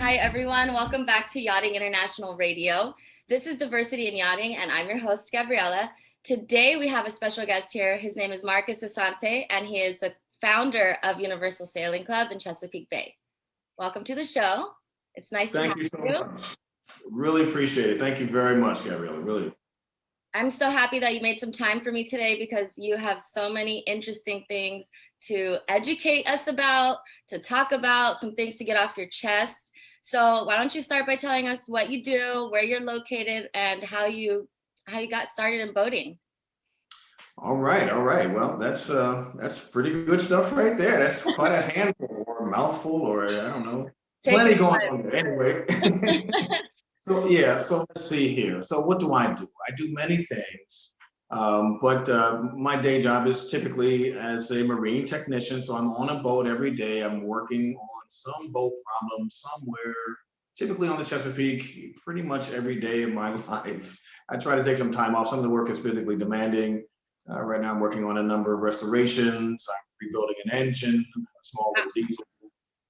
Hi, everyone. Welcome back to Yachting International Radio. This is Diversity in Yachting, and I'm your host, Gabriela. Today, we have a special guest here. His name is Marcus Asante, and he is the founder of Universal Sailing Club in Chesapeake Bay. Welcome to the show. It's nice to have you. Thank you so much. Really appreciate it. Thank you very much, Gabriela, really. I'm so happy that you made some time for me today because you have so many interesting things to educate us about, to talk about, some things to get off your chest. So why don't you start by telling us what you do, where you're located, and how you got started in boating? All right. Well, that's pretty good stuff right there. That's quite a handful or a mouthful or I don't know. Plenty going on there. Anyway. So let's see here. So what do? I do many things. But my day job is typically as a marine technician. So I'm on a boat every day. I'm working on some boat problem somewhere, typically on the Chesapeake, pretty much every day of my life. I try to take some time off. Some of the work is physically demanding. Right now I'm working on a number of restorations. I'm rebuilding an engine, a small little diesel.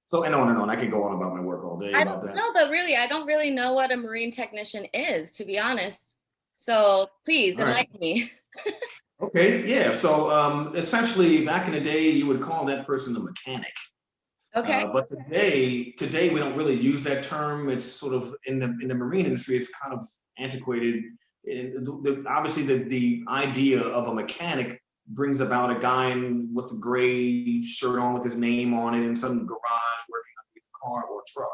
So and on. I could go on about my work all day about that. No, but really, I don't really know what a marine technician is, to be honest. So please enlighten me. Okay, yeah. So essentially, back in the day, you would call that person a mechanic. Okay. But today we don't really use that term. It's sort of in the marine industry, it's kind of antiquated. Obviously, the idea of a mechanic brings about a guy with a gray shirt on with his name on it in some garage working underneath a car or truck.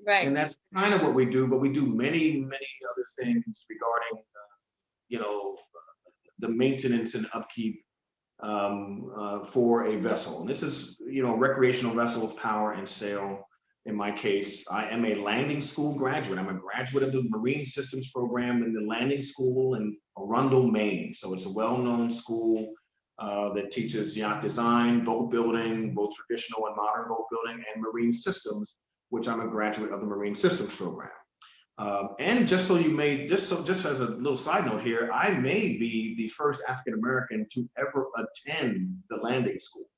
Right. And that's kind of what we do, but we do many other things regarding, the maintenance and upkeep for a vessel. And this is, recreational vessels, power and sail. In my case, I am a landing school graduate. I'm a graduate of the Marine Systems program in the landing school in Arundel, Maine. So it's a well-known school that teaches yacht design, boat building, both traditional and modern boat building, and marine systems, which I'm a graduate of the Marine Systems program. And just as a little side note here, I may be the first African-American to ever attend the landing school.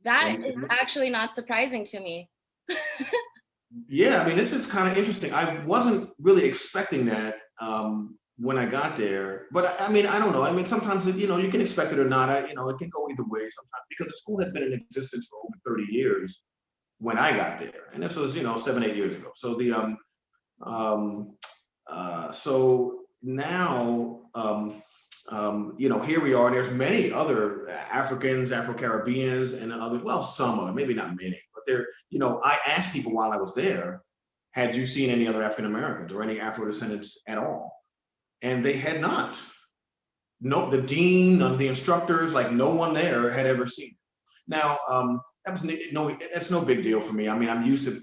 That is actually not surprising to me. Yeah, I mean, this is kind of interesting. I wasn't really expecting that when I got there, but I mean, I don't know. I mean, sometimes, you can expect it or not. It can go either way sometimes because the school had been in existence for over 30 years when I got there. And this was, 7-8 years ago. So so now, here we are. There's many other Africans, Afro-Caribbeans, and other, well, some of them, maybe not many, but there, I asked people while I was there, had you seen any other African-Americans or any Afro-descendants at all? And they had not. No, the dean, none of the instructors, like no one there had ever seen it. Now, that's no big deal for me. I mean, I'm used to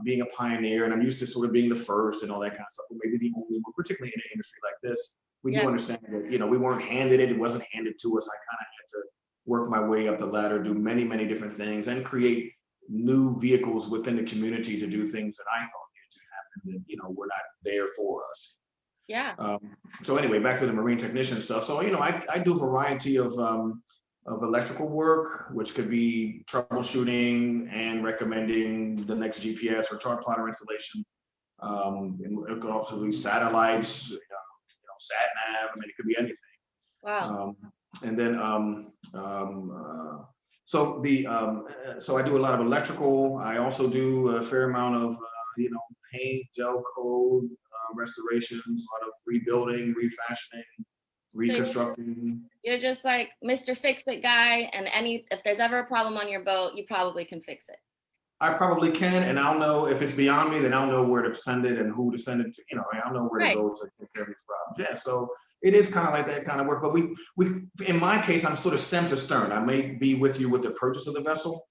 being a pioneer and I'm used to sort of being the first and all that kind of stuff. Or maybe the only one, particularly in an industry like this. We do understand that, we weren't handed it. It wasn't handed to us. I kind of had to work my way up the ladder, do many different things and create new vehicles within the community to do things that I thought needed to happen that, were not there for us. Yeah. So anyway, back to the marine technician stuff. So, I do a variety of electrical work, which could be troubleshooting and recommending the next GPS or chart plotter installation. It could also be satellites, sat nav. I mean, it could be anything. Wow. And then, so I do a lot of electrical. I also do a fair amount of, paint, gelcoat, restorations, a lot of rebuilding, refashioning, reconstructing. So you're just like Mr. Fixit guy, and if there's ever a problem on your boat, you probably can fix it. I probably can, and I'll know if it's beyond me, then I'll know where to send it and who to send it to. I'll know where to go to take care of these problems. Yeah, so it is kind of like that kind of work. But we, in my case, I'm sort of stem to stern. I may be with you with the purchase of the vessel.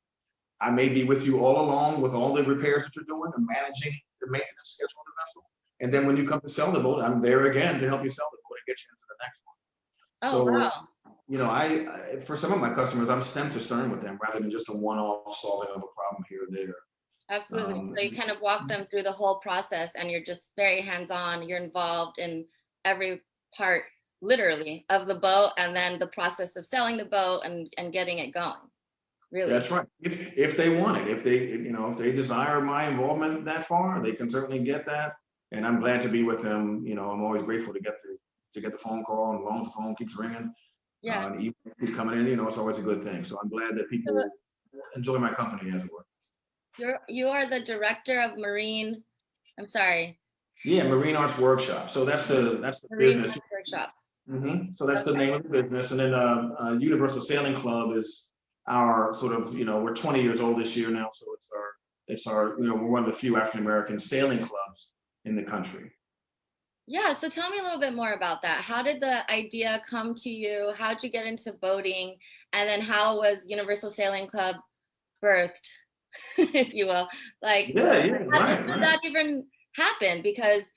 I may be with you all along with all the repairs that you're doing and managing the maintenance schedule of the vessel. And then when you come to sell the boat, I'm there again to help you sell the boat and get you into the next one. Oh, wow. I for some of my customers, I'm stem to stern with them rather than just a one-off solving of a problem here or there. Absolutely. So you kind of walk them through the whole process and you're just very hands-on. You're involved in every part, literally, of the boat and then the process of selling the boat and getting it going. really. That's right. If they want it, if they desire my involvement that far, they can certainly get that. And I'm glad to be with them. I'm always grateful to get the phone call, and as long as the phone keeps ringing, Yeah. and emails keep coming in, it's always a good thing. So I'm glad that people So enjoy my company, as it were. you are the director of marine. I'm sorry. Yeah, Marine Arts Workshop. So that's the Marine business. Arts Workshop. So that's the name of the business. And then Universal Sailing Club is our sort of, we're 20 years old this year now. So it's our, we're one of the few African American sailing clubs in the country. Yeah. So tell me a little bit more about that. How did the idea come to you? How'd you get into boating? And then how was Universal Sailing Club birthed, if you will? Like, how did that even happen? Because,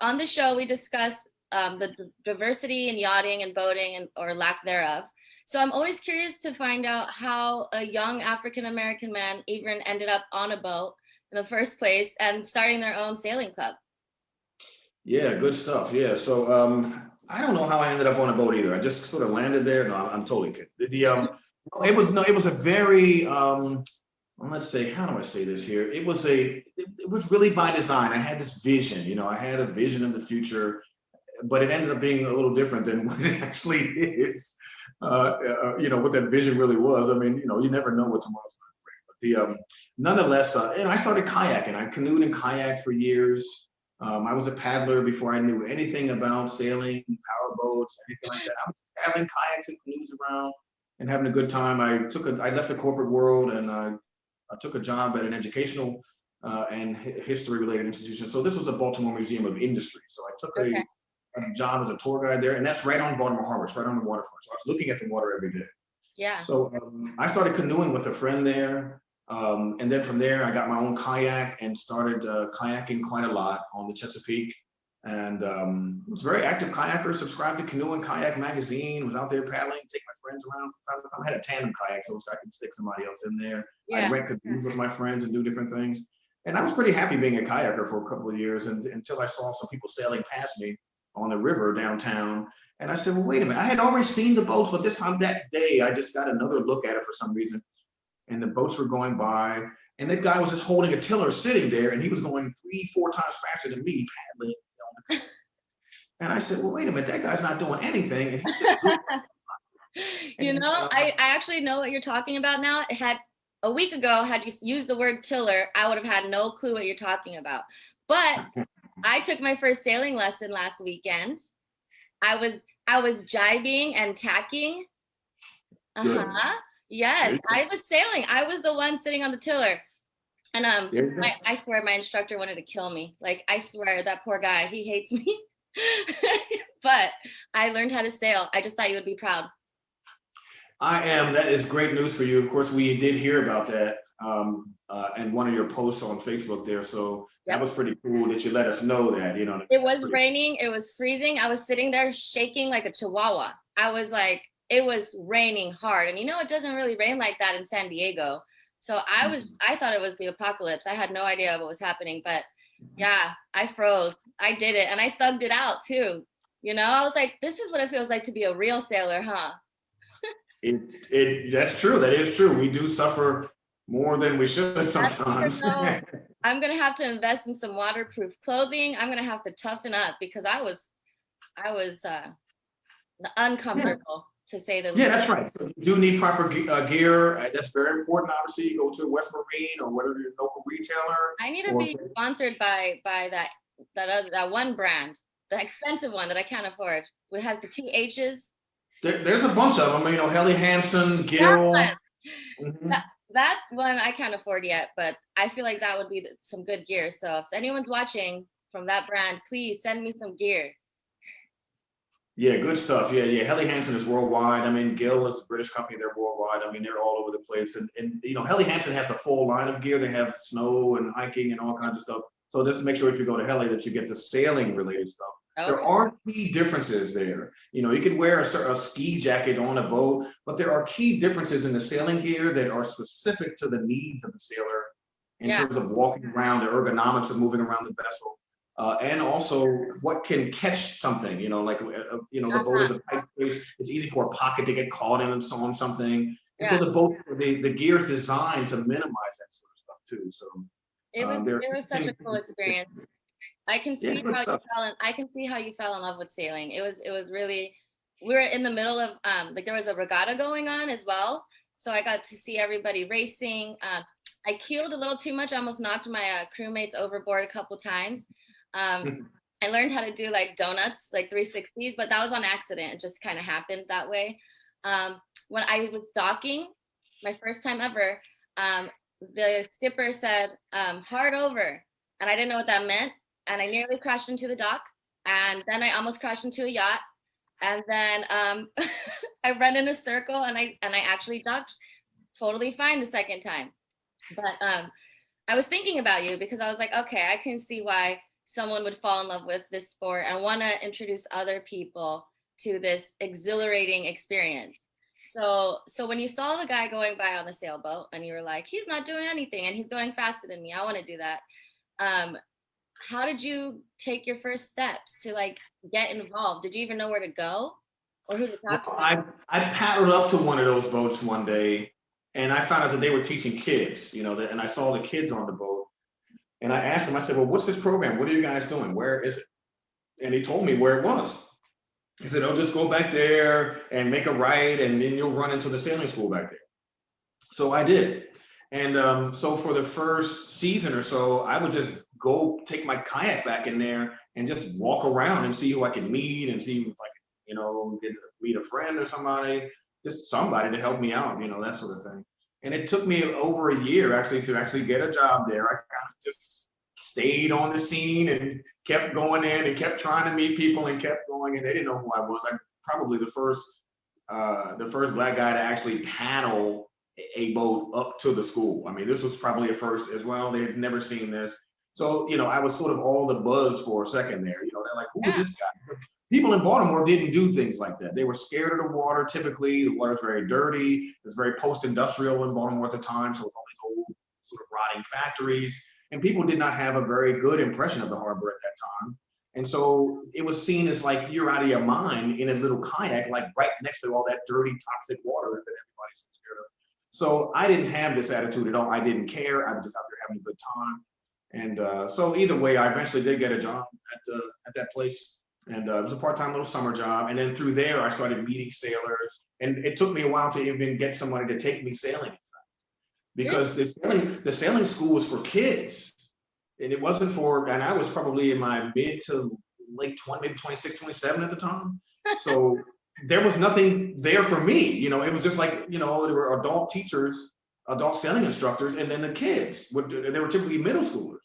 on the show, we discuss the diversity in yachting and boating or lack thereof. So I'm always curious to find out how a young African-American man even ended up on a boat in the first place and starting their own sailing club. Yeah, good stuff. Yeah. So I don't know how I ended up on a boat either. I just sort of landed there. No, I'm totally kidding. It was a very let's say, how do I say this here? It was really by design. I had this vision, I had a vision of the future, but it ended up being a little different than what it actually is. What that vision really was. I mean, you never know what tomorrow's going to bring. But nonetheless, I started kayaking. I canoed and kayaked for years. I was a paddler before I knew anything about sailing, power boats, anything like that. I was paddling kayaks and canoes around and having a good time. I left the corporate world, and I took a job at an educational and history-related institution. So this was a Baltimore Museum of Industry. So I took a job as a tour guide there, and that's right on Baltimore Harbor. It's right on the waterfront. So I was looking at the water every day. Yeah. So I started canoeing with a friend there. And then from there, I got my own kayak and started kayaking quite a lot on the Chesapeake. And was a very active kayaker, subscribed to Canoe and Kayak magazine, was out there paddling, take my friends around. I had a tandem kayak, so I could stick somebody else in there. I'd rent canoes with my friends and do different things. And I was pretty happy being a kayaker for a couple of years until I saw some people sailing past me on the river downtown. And I said, well, wait a minute. I had already seen the boats, but this time that day, I just got another look at it for some reason. And the boats were going by, and that guy was just holding a tiller sitting there, and he was going 3-4 times faster than me paddling. And I said, well, wait a minute, that guy's not doing anything. And he's just I actually know what you're talking about now. A week ago, had you used the word tiller, I would have had no clue what you're talking about. But I took my first sailing lesson last weekend. I was jibing and tacking. Yes, I was sailing. I was the one sitting on the tiller. And I swear my instructor wanted to kill me. Like, I swear that poor guy, he hates me. But I learned how to sail. I just thought you would be proud. I am. That is great news for you. Of course, we did hear about that and one of your posts on Facebook there. So that was pretty cool that you let us know that, It was raining. It was freezing. I was sitting there shaking like a chihuahua. I was like, it was raining hard. And it doesn't really rain like that in San Diego. So I thought it was the apocalypse. I had no idea what was happening, but yeah, I froze. I did it. And I thugged it out too. I was like, this is what it feels like to be a real sailor, huh? That's true. That is true. We do suffer more than we should sometimes. I'm going to have to invest in some waterproof clothing. I'm going to have to toughen up because I was uncomfortable. To say the least. Yeah, that's right. So you do need proper gear. That's very important. Obviously, you go to a West Marine or whatever your local retailer. I need to be sponsored by that one brand, the expensive one that I can't afford. It has the 2 H's. There's a bunch of them. Helly Hansen, Gill. That one I can't afford yet, but I feel like that would be some good gear. So if anyone's watching from that brand, please send me some gear. Yeah, good stuff. Yeah. Helly Hansen is worldwide. Gill is a British company. They're worldwide. They're all over the place. And Helly Hansen has a full line of gear. They have snow and hiking and all kinds of stuff. So just make sure if you go to Helly that you get the sailing related stuff. Okay. There are key differences there. You could wear a ski jacket on a boat, but there are key differences in the sailing gear that are specific to the needs of the sailor in terms of walking around, the ergonomics of moving around the vessel. And also what can catch something, the boat is a tight space. It's easy for a pocket to get caught in and so on something. And so Yeah. the boat, the gear is designed to minimize that sort of stuff too. So It was such a cool experience. I can yeah, see good how stuff. I can see how you fell in love with sailing. It was really, we were in the middle of like there was a regatta going on as well. So I got to see everybody racing. I keeled a little too much. I almost knocked my crewmates overboard a couple times. I learned how to do like donuts, like 360s, but that was on accident. It just kind of happened that way. When I was docking, my first time ever, the skipper said, hard over. And I didn't know what that meant. And I nearly crashed into the dock. And then I almost crashed into a yacht. And then I ran in a circle and I actually docked totally fine the second time. But I was thinking about you because I was like, okay, I can see why someone would fall in love with this sport and want to introduce other people to this exhilarating experience. So when you saw the guy going by on the sailboat and you were like, he's not doing anything and he's going faster than me, I want to do that. How did you take your first steps to like get involved? Did you even know where to go or who to talk Well, to? I paddled up to one of those boats one day, and I found out that they were teaching kids, and I saw the kids on the boat, and I asked them, I said, well, what's this program? What are you guys doing? Where is it? And he told me where it was. He said, oh, just go back there and make a right, and then you'll run into the sailing school back there. So I did. And so for the first season or so, I would just go take my kayak back in there and just walk around and see who I could meet and see if I could, meet a friend or somebody, just somebody to help me out, that sort of thing. And it took me over a year actually to actually get a job there. I kind of just stayed on the scene and kept going in and kept trying to meet people and kept going. And they didn't know who I was. I'm probably the first black guy to actually paddle a boat up to the school. I mean, this was probably a first as well. They had never seen this. So, I was sort of all the buzz for a second there. They're like, who is this guy? People in Baltimore didn't do things like that. They were scared of the water. Typically, the water's very dirty. It was very post-industrial in Baltimore at the time. So it's all these old sort of rotting factories. And people did not have a very good impression of the harbor at that time. And so it was seen as like you're out of your mind in a little kayak, like right next to all that dirty, toxic water that everybody's so scared of. So I didn't have this attitude at all. I didn't care. I was just out there having a good time. And so either way, I eventually did get a job at that place. And it was a part-time little summer job. And then through there, I started meeting sailors. And it took me a while to even get somebody to take me sailing, because the sailing school was for kids. And it wasn't for, and I was probably in my mid to late 20, maybe 26, 27 at the time. So there was nothing there for me. It was just like, there were adult teachers, adult sailing instructors, and then the kids, they were typically middle schoolers.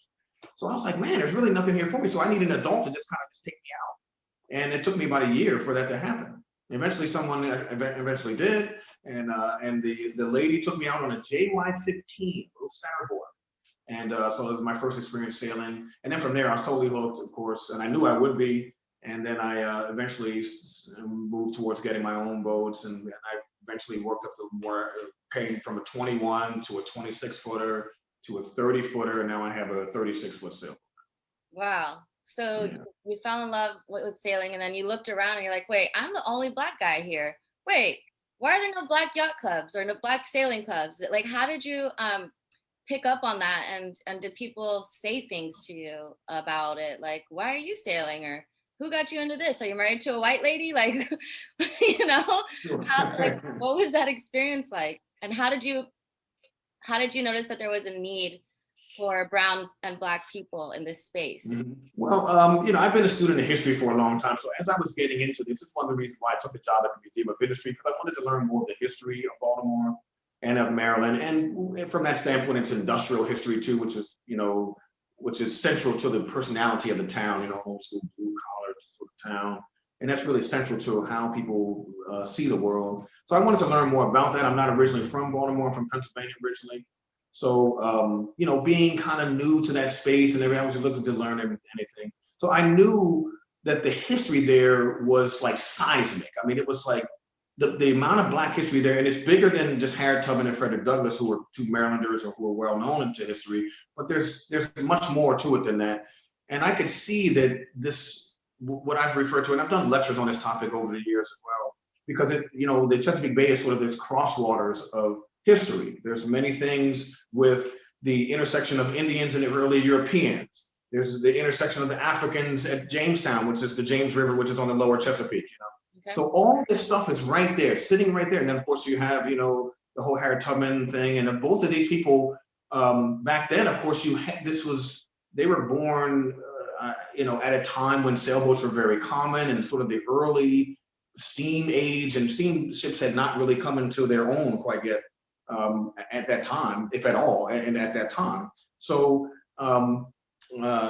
So I was like, man, there's really nothing here for me. So I need an adult to just kind of just take me out. And it took me about a year for that to happen. Eventually someone eventually did. And the lady took me out on a JY-15, little centerboard. And so it was my first experience sailing. And then from there, I was totally hooked, of course, and I knew I would be. And then I eventually moved towards getting my own boats. And I eventually worked up to more, came from a 21 to a 26-footer to a 30-footer. And now I have a 36-foot sailboat. Wow. So you fell in love with sailing, and then you looked around and you're like, wait, I'm the only black guy here. Wait, why are there no black yacht clubs or no black sailing clubs? Like, how did you pick up on that? And did people say things to you about it? Like, why are you sailing? Or who got you into this? Are you married to a white lady? Like, what was that experience like? And how did you notice that there was a need for brown and black people in this space? Mm-hmm. Well, I've been a student of history for a long time. So as I was getting into this, it's one of the reasons why I took a job at the Museum of Industry, because I wanted to learn more of the history of Baltimore and of Maryland. And from that standpoint, it's industrial history too, which is central to the personality of the town, old school blue collar sort of town. And that's really central to how people see the world. So I wanted to learn more about that. I'm not originally from Baltimore, I'm from Pennsylvania originally. So, being kind of new to that space and everything, I was looking to learn anything. So I knew that the history there was like seismic. I mean, it was like the amount of black history there, and it's bigger than just Harriet Tubman and Frederick Douglass, who were two Marylanders or who are well known into history, but there's much more to it than that. And I could see that what I've referred to, and I've done lectures on this topic over the years as well, because the Chesapeake Bay is sort of this crosswaters of history. There's many things with the intersection of Indians and the early Europeans. There's the intersection of the Africans at Jamestown, which is the James River, which is on the lower Chesapeake, Okay. So all this stuff is right there, sitting right there. And then of course you have, the whole Harriet Tubman thing. And both of these people, back then, of course, they were born, at a time when sailboats were very common and sort of the early steam age, and steamships had not really come into their own quite yet at that time, if at all, and at that time. So,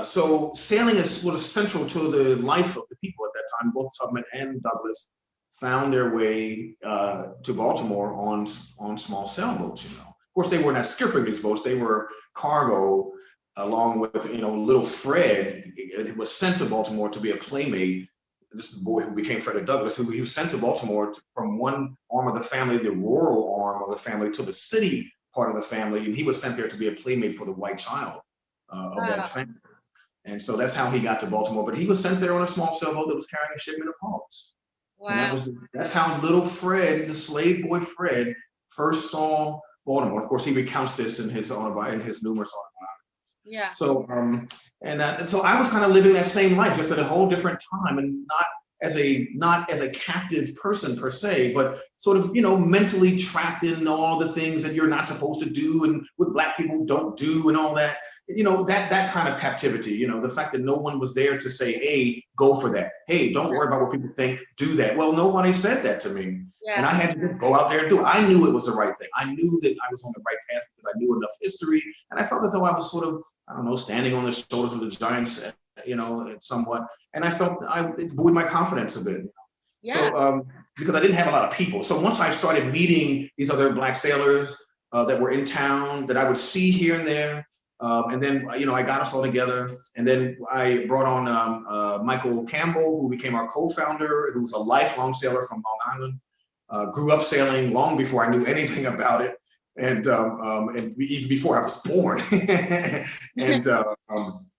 so sailing is sort of central to the life of the people at that time. Both Tubman and Douglas found their way to Baltimore on small sailboats. Of course, they were not skipping these boats; they were cargo. Along with little Fred, he was sent to Baltimore to be a playmate. This is the boy who became Frederick Douglass, who he was sent to Baltimore from one arm of the family, the rural arm of the family, to the city part of the family, and he was sent there to be a playmate for the white child of that family. And so that's how he got to Baltimore. But he was sent there on a small sailboat that was carrying a shipment of hogs. Wow. And that's how little Fred, the slave boy Fred, first saw Baltimore. Of course, he recounts this in his numerous autobiographies. Yeah. So and so I was kind of living that same life, just at a whole different time, and not as a captive person per se, but sort of mentally trapped in all the things that you're not supposed to do and what Black people don't do and all that. That kind of captivity. The fact that no one was there to say, hey, go for that. Hey, don't worry about what people think. Do that. Well, nobody said that to me. Yeah. And I had to go out there and do it. I knew it was the right thing. I knew that I was on the right path because I knew enough history. And I felt as though I was sort of, standing on the shoulders of the giants, somewhat. And I felt it buoyed my confidence a bit. Yeah. So, because I didn't have a lot of people. So once I started meeting these other Black sailors that were in town that I would see here and there, and then, I got us all together. And then I brought on Michael Campbell, who became our co-founder, who was a lifelong sailor from Long Island, grew up sailing long before I knew anything about it. And even before I was born,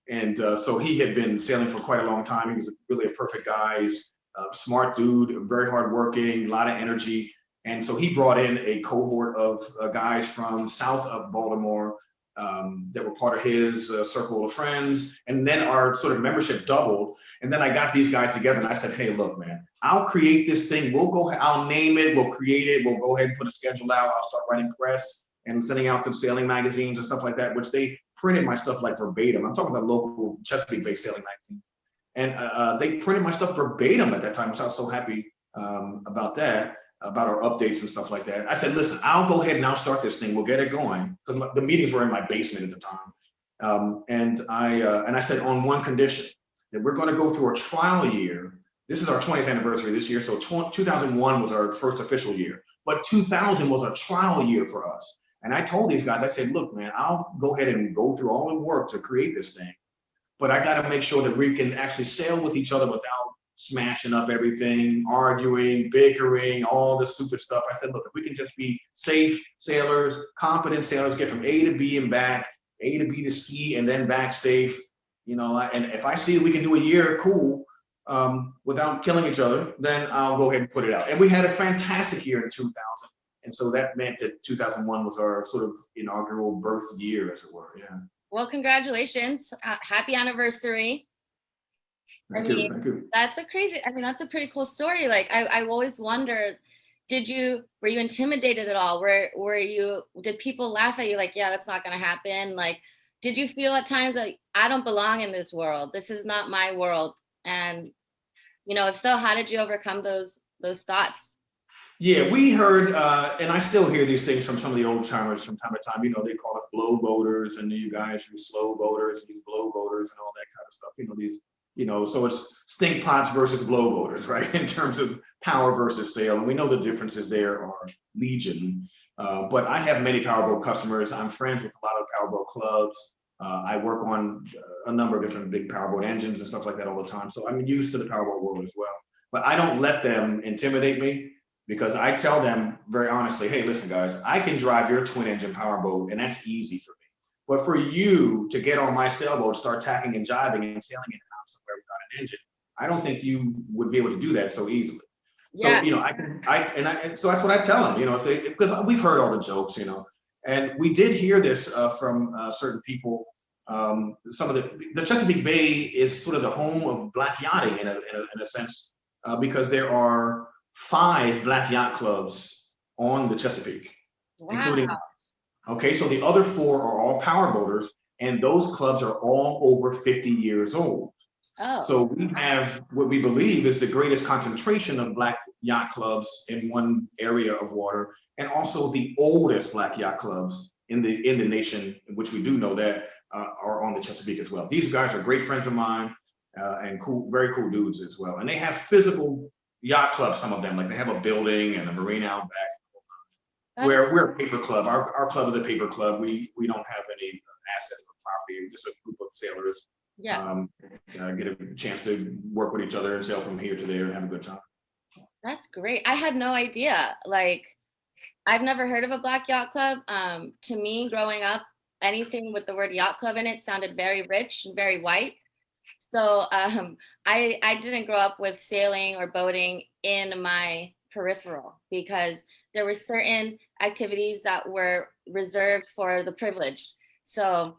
and so he had been sailing for quite a long time. He was really a perfect guy. He's a smart dude, very hardworking, a lot of energy. And so he brought in a cohort of guys from south of Baltimore that were part of his circle of friends. And then our sort of membership doubled. And then I got these guys together and I said, hey, look, man, I'll create this thing. I'll name it. We'll create it. We'll go ahead and put a schedule out. I'll start writing press and sending out to sailing magazines and stuff like that, which they printed my stuff like verbatim. I'm talking about local Chesapeake-based sailing magazines. And they printed my stuff verbatim at that time, which I was so happy about that, about our updates and stuff like that. I said, listen, I'll go ahead and I'll start this thing. We'll get it going. Because the meetings were in my basement at the time. And I said, on one condition, that we're going to go through a trial year. This is our 20th anniversary this year. So 2001 was our first official year, but 2000 was a trial year for us. And I told these guys, I said, look, man, I'll go ahead and go through all the work to create this thing, but I got to make sure that we can actually sail with each other without smashing up everything, arguing, bickering, all this stupid stuff. I said, look, if we can just be safe sailors, competent sailors, get from A to B and back, A to B to C, and then back safe, and if I see that we can do a year, cool, without killing each other, then I'll go ahead and put it out. And we had a fantastic year in 2000. And so that meant that 2001 was our sort of inaugural birth year, as it were. Yeah. Well, congratulations. Happy anniversary. Thank you. That's a pretty cool story. Like I've always wondered, were you intimidated at all? Did people laugh at you? Like, yeah, that's not going to happen. Like, did you feel at times like, I don't belong in this world. This is not my world. And, if so, how did you overcome those thoughts? Yeah, we heard, and I still hear these things from some of the old timers from time to time. They call us blow boaters, and you guys use slow boaters, and use blow boaters, and all that kind of stuff. So it's stink pots versus blow boaters, right? In terms of power versus sail, and we know the differences there are legion. But I have many powerboat customers. I'm friends with a lot of powerboat clubs. I work on a number of different big powerboat engines and stuff like that all the time. So I'm used to the powerboat world as well. But I don't let them intimidate me. Because I tell them very honestly, hey, listen, guys, I can drive your twin engine powerboat, and that's easy for me. But for you to get on my sailboat, start tacking and jibing and sailing it out somewhere without an engine, I don't think you would be able to do that so easily. So, Yeah. so that's what I tell them, because we've heard all the jokes, and we did hear this from certain people. Some of the Chesapeake Bay is sort of the home of black yachting in a sense, because there are 5 black yacht clubs on the Chesapeake, Wow. including us. Okay, so the other 4 are all power boaters, and those clubs are all over 50 years old. Oh. So we have what we believe is the greatest concentration of black yacht clubs in one area of water, and also the oldest black yacht clubs in the nation, which we do know that are on the Chesapeake as well. These guys are great friends of mine, and cool, very cool dudes as well. And they have physical yacht clubs, some of them, like they have a building and a marina out back. We're a paper club. Our club is a paper club. We don't have any assets or property. We're just a group of sailors. Yeah. Get a chance to work with each other and sail from here to there and have a good time. That's great. I had no idea. Like, I've never heard of a black yacht club. To me, growing up, anything with the word yacht club in it sounded very rich and very white. So I didn't grow up with sailing or boating in my peripheral, because there were certain activities that were reserved for the privileged. So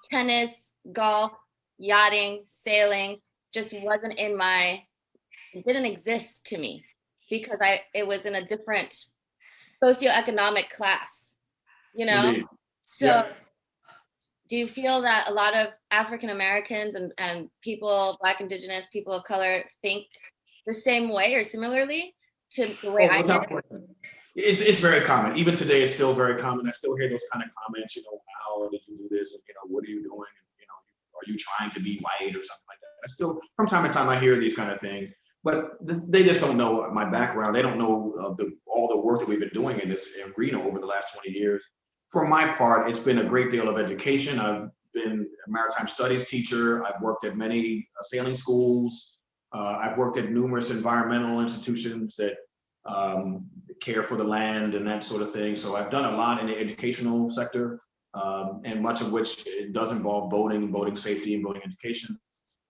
tennis, golf, yachting, sailing just wasn't it didn't exist to me, because it was in a different socioeconomic class, Indeed. So Yeah. do you feel that a lot of African Americans and people, Black, Indigenous, people of color, think the same way or similarly to the way I did? It's very common. Even today, it's still very common. I still hear those kind of comments, how did you do this? And, what are you doing? And, are you trying to be white or something like that? I still, from time to time, I hear these kind of things, but they just don't know my background. They don't know all the work that we've been doing in this arena over the last 20 years. For my part, it's been a great deal of education. I've been a maritime studies teacher. I've worked at many sailing schools. I've worked at numerous environmental institutions that care for the land and that sort of thing. So I've done a lot in the educational sector, and much of which it does involve boating safety and boating education.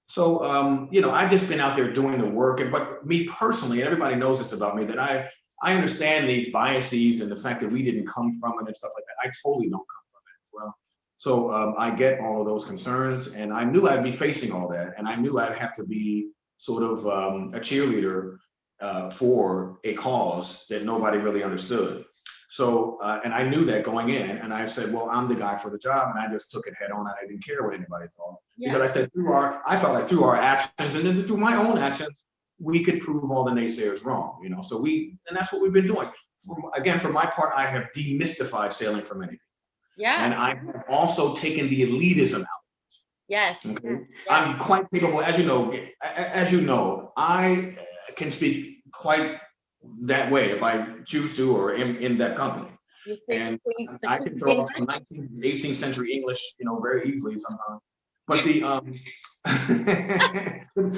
So, I've just been out there doing the work. But me personally, and everybody knows this about me, that I understand these biases and the fact that we didn't come from it and stuff like that. I totally don't come from it as well. So I get all of those concerns, and I knew I'd be facing all that, and I knew I'd have to be sort of a cheerleader for a cause that nobody really understood. So, and I knew that going in, and I said, well, I'm the guy for the job, and I just took it head on, and I didn't care what anybody thought. Yeah. Because I said I felt like through our actions, and then through my own actions, we could prove all the naysayers wrong, and that's what we've been doing. Again, for my part, I have demystified sailing for many people. Yeah. And I have also taken the elitism out. Yes. Okay? Yes. I'm quite capable, as you know, I can speak quite that way if I choose to, or in that company. And I can throw up some 19th, 18th century English, very easily sometimes. But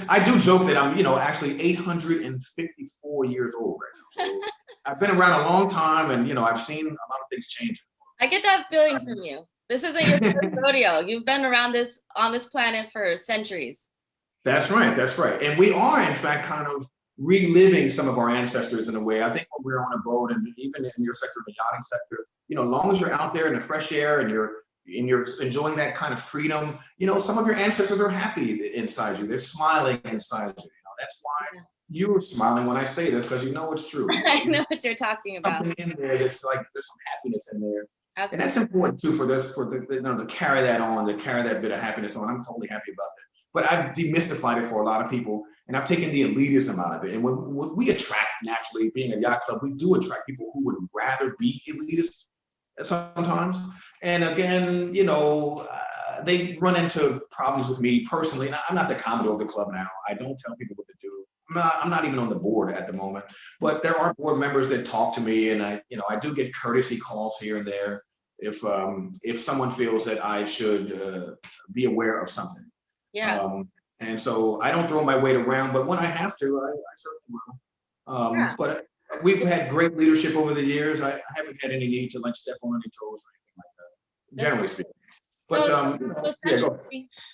I do joke that I'm, actually 854 years old right now. So I've been around a long time, and I've seen a lot of things change. I get that feeling from you. This isn't your first rodeo. You've been around on this planet for centuries. That's right. That's right. And we are, in fact, kind of reliving some of our ancestors in a way. I think when we're on a boat, and even in your sector, the yachting sector, as long as you're out there in the fresh air and you're enjoying that kind of freedom, some of your ancestors are happy inside you. They're smiling inside you. That's why you're smiling when I say this, because it's true. I know what you're talking about. Something in there that's like, there's some happiness in there. Absolutely. And that's important too to carry that on, to carry that bit of happiness on. I'm totally happy about that. But I've demystified it for a lot of people, and I've taken the elitism out of it. And when we attract, naturally, being a yacht club, we do attract people who would rather be elitist sometimes. And again, they run into problems with me personally. And I'm not the commodore of the club now. I don't tell people what to do. I'm not even on the board at the moment. But there are board members that talk to me, and I do get courtesy calls here and there if someone feels that I should be aware of something. Yeah. And so I don't throw my weight around, but when I have to, I certainly will. But we've had great leadership over the years. I haven't had any need to step on any toes or anything like that, generally speaking. But So, yeah, go.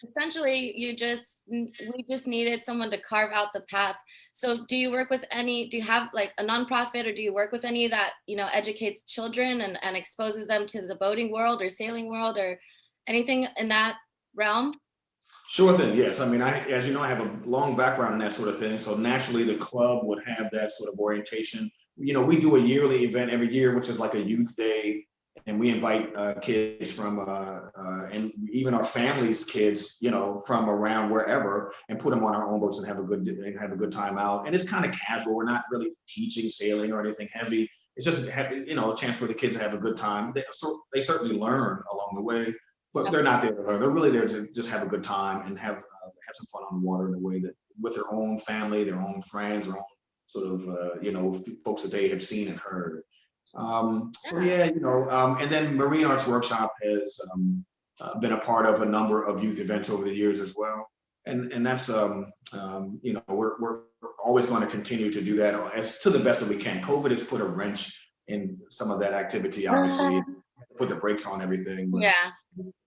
essentially, we just needed someone to carve out the path. So, do you work with any? Do you have like a nonprofit, or do you work with any that educates children and exposes them to the boating world or sailing world or anything in that realm? Sure thing. Yes. I mean, as you know, I have a long background in that sort of thing. So naturally, the club would have that sort of orientation. We do a yearly event every year, which is like a youth day, and we invite kids from and even our families' kids, from around wherever, and put them on our own boats and have a good time out. And it's kind of casual. We're not really teaching sailing or anything heavy. It's just a chance for the kids to have a good time. They certainly learn along the way, but they're not there to learn. They're really there to just have a good time and have some fun on the water in a way that with their own family, their own friends, their own sort of folks that they have seen and heard. So yeah, and then Marine Arts Workshop has been a part of a number of youth events over the years as well, and that's we're always going to continue to do that as to the best that we can. COVID has put a wrench in some of that activity, obviously, put the brakes on everything. But Yeah.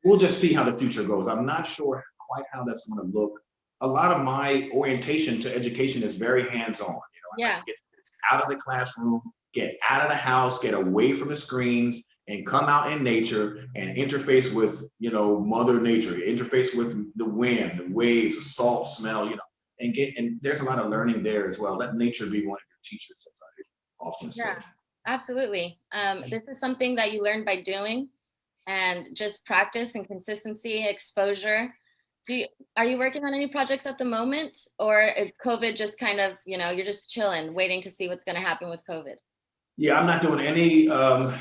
we'll just see how the future goes. I'm not sure quite how that's going to look. A lot of my orientation to education is very hands-on. Yeah. I get out of the classroom, get out of the house, get away from the screens, and come out in nature and interface with, Mother Nature, interface with the wind, the waves, the salt smell, and there's a lot of learning there as well. Let nature be one of your teachers, as I often say. Yeah, absolutely. This is something that you learn by doing and just practice and consistency, exposure. Are you working on any projects at the moment, or is COVID just kind of, you're just chilling, waiting to see what's going to happen with COVID? Yeah, I'm not doing any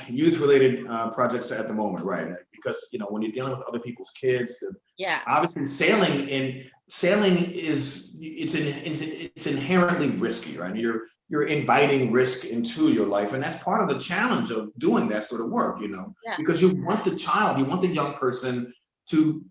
youth-related projects at the moment, right? Because when you're dealing with other people's kids, obviously sailing is it's inherently risky, right? You're inviting risk into your life, and that's part of the challenge of doing that sort of work, because you want the young person to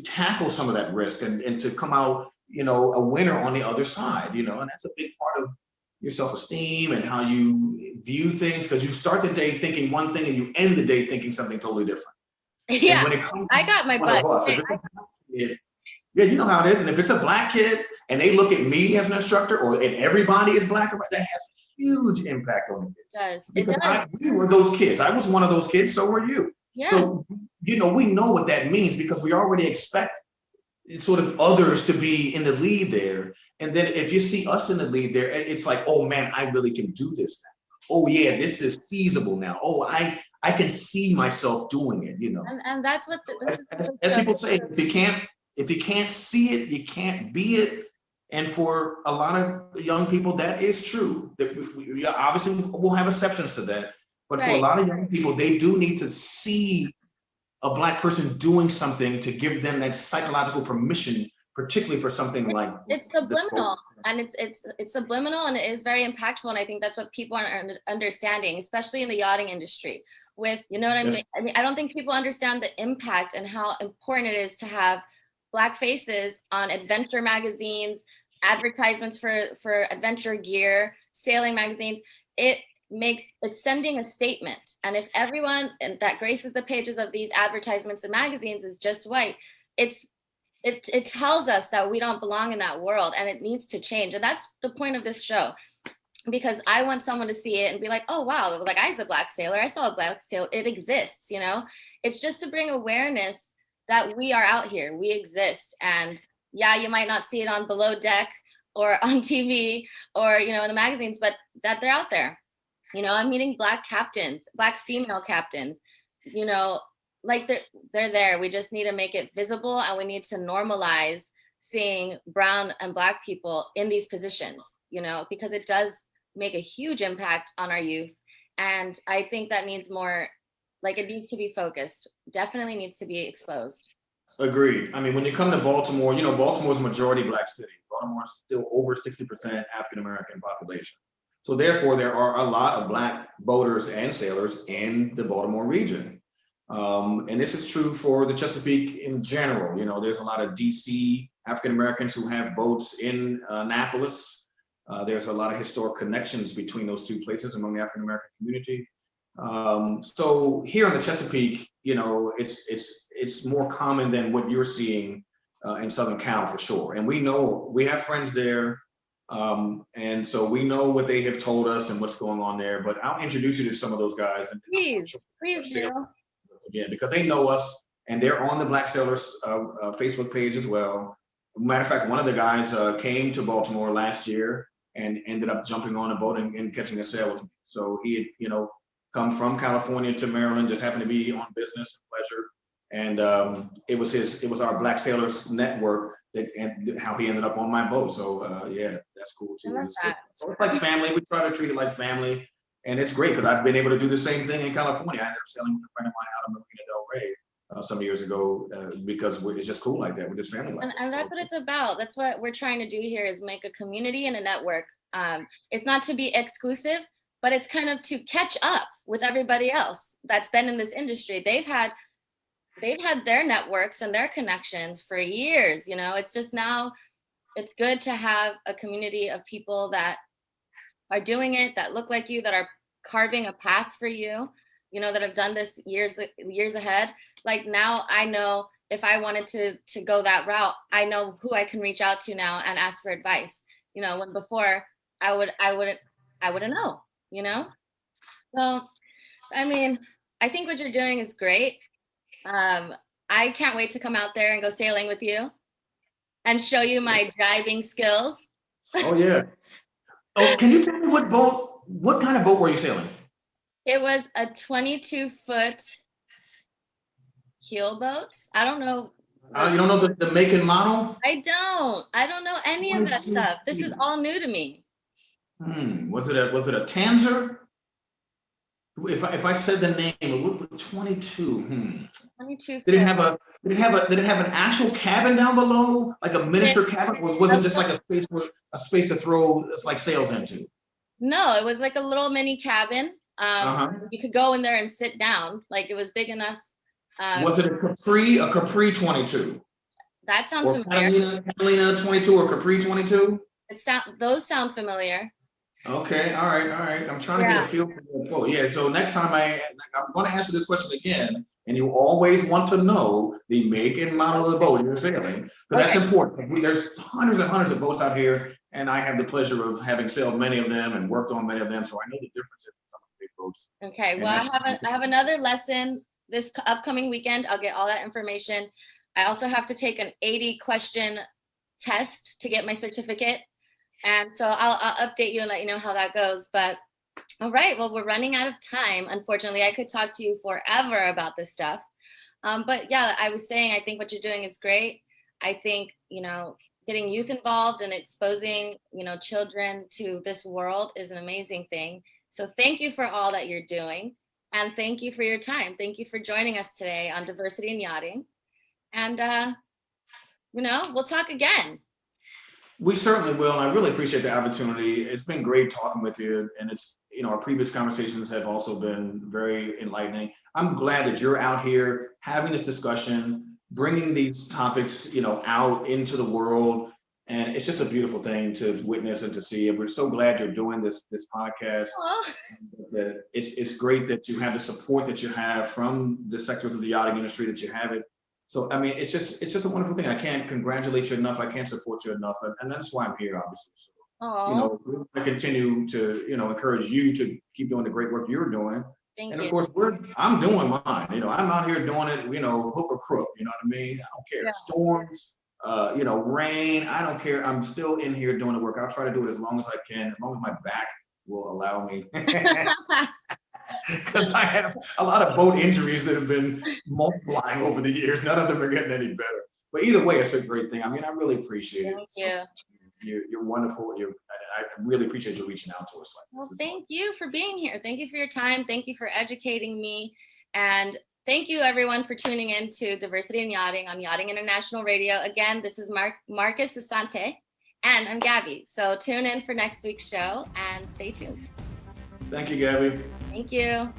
tackle some of that risk and to come out, a winner on the other side, and that's a big part of your self-esteem and how you view things, because you start the day thinking one thing and you end the day thinking something totally different. Yeah, and when it comes I got my butt. Yeah, you know how it is. And if it's a black kid and they look at me as an instructor, and everybody is black, that has a huge impact on the kids. It does. We were those kids. I was one of those kids, so were you. Yeah. So, we know what that means because we already expect sort of others to be in the lead there. And then if you see us in the lead there, it's like, oh man, I really can do this now. Oh yeah, this is feasible now. Oh, I can see myself doing it, And that's what as people say, if you can't see it, you can't be it. And for a lot of young people, that is true. That we obviously we'll have exceptions to that, but for a lot of young people, they do need to see a black person doing something to give them that psychological permission, particularly for something like it's subliminal, and it's subliminal, and it is very impactful. And I think that's what people are understanding, especially in the yachting industry. With what I mean? I mean, I don't think people understand the impact and how important it is to have Black faces on adventure magazines, advertisements for adventure gear, sailing magazines. It's sending a statement. And if everyone that graces the pages of these advertisements and magazines is just white, it tells us that we don't belong in that world, and it needs to change. And that's the point of this show, because I want someone to see it and be like, oh wow, like I was a Black sailor, I saw a Black sailor, it exists. It's just to bring awareness that we are out here, we exist. And yeah, you might not see it on Below Deck or on TV or in the magazines, but that they're out there. I'm meeting Black captains, Black female captains, like they're there. We just need to make it visible, and we need to normalize seeing brown and Black people in these positions, because it does make a huge impact on our youth. And I think that needs more, it needs to be focused, definitely needs to be exposed. Agreed. I mean, when you come to Baltimore, Baltimore's a majority Black city. Baltimore is still over 60% African-American population. So therefore, there are a lot of Black boaters and sailors in the Baltimore region. And this is true for the Chesapeake in general. There's a lot of DC African-Americans who have boats in Annapolis. There's a lot of historic connections between those two places among the African-American community. So here in the Chesapeake, it's more common than what you're seeing in Southern Cal for sure. And we have friends there. And so we know what they have told us and what's going on there, but I'll introduce you to some of those guys. And Please do. Again, because they know us and they're on the Black Sailors Facebook page as well. Matter of fact, one of the guys came to Baltimore last year and ended up jumping on a boat and catching a sail with me. So he had, come from California to Maryland, just happened to be on business and pleasure. And it was our Black Sailors network and how he ended up on my boat. So yeah, that's cool too. It's like family. We try to treat it like family. And it's great because I've been able to do the same thing in California. I ended up sailing with a friend of mine out of Marina Del Rey some years ago because it's just cool like that. We're just family like that. And that's what it's about. That's what we're trying to do here, is make a community and a network. It's not to be exclusive, but it's kind of to catch up with everybody else that's been in this industry. They've had their networks and their connections for years. It's just now it's good to have a community of people that are doing it, that look like you, that are carving a path for you, that have done this years ahead. Like now I know if I wanted to go that route, I know who I can reach out to now and ask for advice. When before I wouldn't know, So, I mean, I think what you're doing is great. I can't wait to come out there and go sailing with you and show you my driving skills. Oh yeah. Oh, can you tell me what kind of boat were you sailing? It was a 22-foot keel boat. I don't know. You don't know the make and model? I don't know any of that stuff. This is all new to me. Was it a Tanzer? If I said the name, it would be 22. 22. Did it have an actual cabin down below, like a miniature cabin, or was it just like a space to throw like sails into? No, it was like a little mini cabin. You could go in there and sit down. Like it was big enough. Was it a Capri 22? That sounds familiar. Catalina 22 or Capri 22? Those sound familiar. Okay, all right. I'm trying to get a feel for the boat. Yeah, so next time I'm going to answer this question again, and you always want to know the make and model of the boat you're sailing, because that's important. There's hundreds and hundreds of boats out here, and I have the pleasure of having sailed many of them and worked on many of them, so I know the differences in some of the big boats. Okay, well, I have another lesson this upcoming weekend. I'll get all that information. I also have to take an 80-question test to get my certificate. And so I'll update you and let you know how that goes. But all right, well, we're running out of time. Unfortunately, I could talk to you forever about this stuff. But yeah, I was saying, I think what you're doing is great. I think, getting youth involved and exposing, children to this world is an amazing thing. So thank you for all that you're doing. And thank you for your time. Thank you for joining us today on Diversity in Yachting. And, we'll talk again. We certainly will, and I really appreciate the opportunity. It's been great talking with you, and it's, our previous conversations have also been very enlightening. I'm glad that you're out here having this discussion, bringing these topics, out into the world, and it's just a beautiful thing to witness and to see. And we're so glad you're doing this podcast. It's great that you have the support that you have from the sectors of the yachting industry, that you have it. So, I mean, it's just a wonderful thing. I can't congratulate you enough. I can't support you enough. And that's why I'm here, obviously. So, I continue to, encourage you to keep doing the great work you're doing. Thank you. Of course, I'm doing mine. I'm out here doing it, hook or crook. You know what I mean? I don't care. Yeah. Storms, rain. I don't care. I'm still in here doing the work. I'll try to do it as long as I can, as long as my back will allow me. Because I have a lot of boat injuries that have been multiplying over the years. None of them are getting any better. But either way, it's a great thing. I mean, I really appreciate it. Thank you. You're wonderful. I really appreciate you reaching out to us. Well, thank you for being here. Thank you for your time. Thank you for educating me. And thank you, everyone, for tuning in to Diversity in Yachting on Yachting International Radio. Again, this is Marcus Asante, and I'm Gabby. So tune in for next week's show and stay tuned. Thank you, Gabby. Thank you.